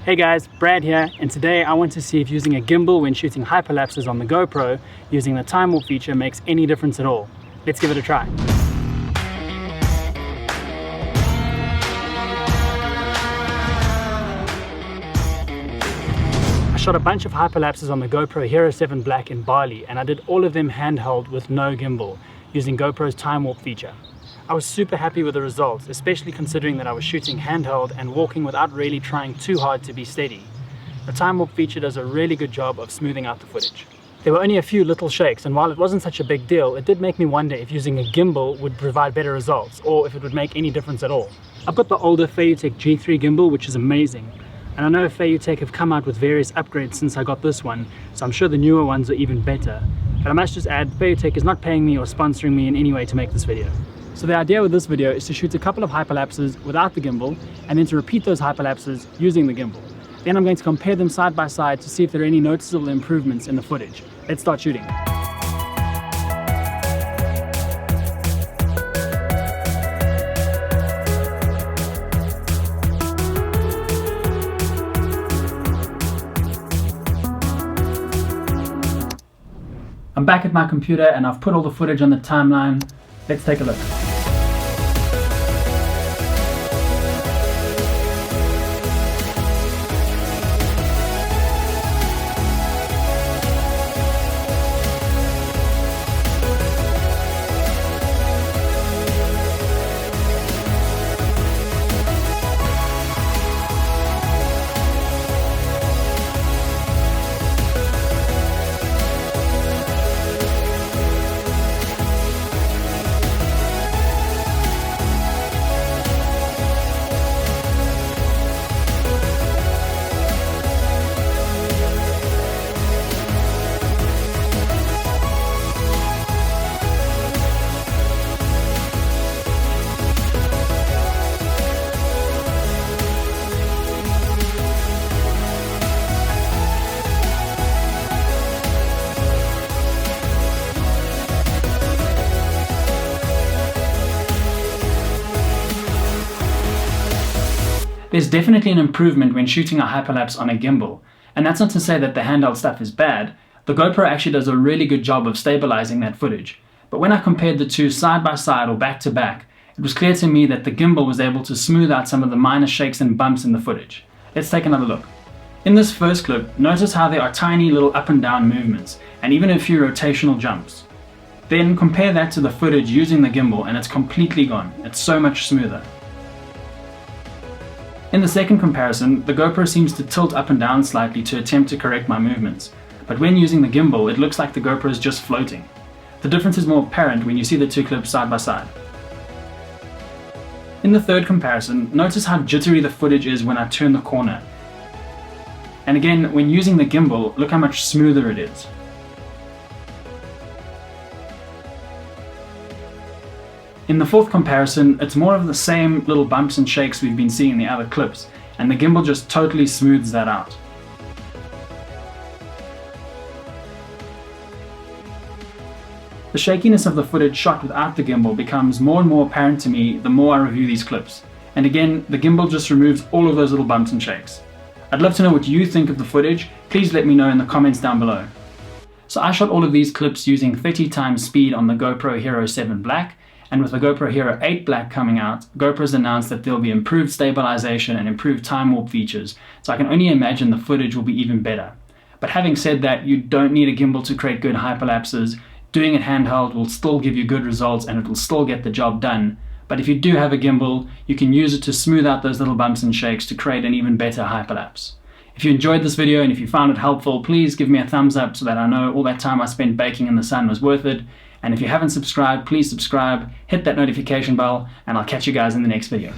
Hey guys, Brad here, and today I want to see if using a gimbal when shooting hyperlapses on the GoPro using the Timewarp feature makes any difference at all. Let's give it a try. I shot a bunch of hyperlapses on the GoPro Hero 7 Black in Bali, and I did all of them handheld with no gimbal using GoPro's Timewarp feature. I was super happy with the results, especially considering that I was shooting handheld and walking without really trying too hard to be steady. The Timewarp feature does a really good job of smoothing out the footage. There were only a few little shakes, and while it wasn't such a big deal, it did make me wonder if using a gimbal would provide better results, or if it would make any difference at all. I've got the older Feiyutech G3 gimbal, which is amazing. And I know Feiyutech have come out with various upgrades since I got this one, so I'm sure the newer ones are even better. But I must just add, Feiyutech is not paying me or sponsoring me in any way to make this video. So the idea with this video is to shoot a couple of hyperlapses without the gimbal, and then to repeat those hyperlapses using the gimbal. Then I'm going to compare them side by side to see if there are any noticeable improvements in the footage. Let's start shooting. I'm back at my computer and I've put all the footage on the timeline. Let's take a look. There's definitely an improvement when shooting a hyperlapse on a gimbal, and that's not to say that the handheld stuff is bad. The GoPro actually does a really good job of stabilizing that footage. But when I compared the two side by side or back to back, it was clear to me that the gimbal was able to smooth out some of the minor shakes and bumps in the footage. Let's take another look. In this first clip, notice how there are tiny little up and down movements, and even a few rotational jumps. Then compare that to the footage using the gimbal and it's completely gone. It's so much smoother. In the second comparison, the GoPro seems to tilt up and down slightly to attempt to correct my movements, but when using the gimbal, it looks like the GoPro is just floating. The difference is more apparent when you see the two clips side by side. In the third comparison, notice how jittery the footage is when I turn the corner. And again, when using the gimbal, look how much smoother it is. In the fourth comparison, it's more of the same little bumps and shakes we've been seeing in the other clips, and the gimbal just totally smooths that out. The shakiness of the footage shot without the gimbal becomes more and more apparent to me the more I review these clips. And again, the gimbal just removes all of those little bumps and shakes. I'd love to know what you think of the footage. Please let me know in the comments down below. So I shot all of these clips using 30 times speed on the GoPro Hero 7 Black, and with the GoPro Hero 8 Black coming out, GoPro's announced that there will be improved stabilization and improved time warp features, so I can only imagine the footage will be even better. But having said that, you don't need a gimbal to create good hyperlapses. Doing it handheld will still give you good results and it will still get the job done. But if you do have a gimbal, you can use it to smooth out those little bumps and shakes to create an even better hyperlapse. If you enjoyed this video and if you found it helpful, please give me a thumbs up so that I know all that time I spent baking in the sun was worth it. And if you haven't subscribed, please subscribe, hit that notification bell, and I'll catch you guys in the next video.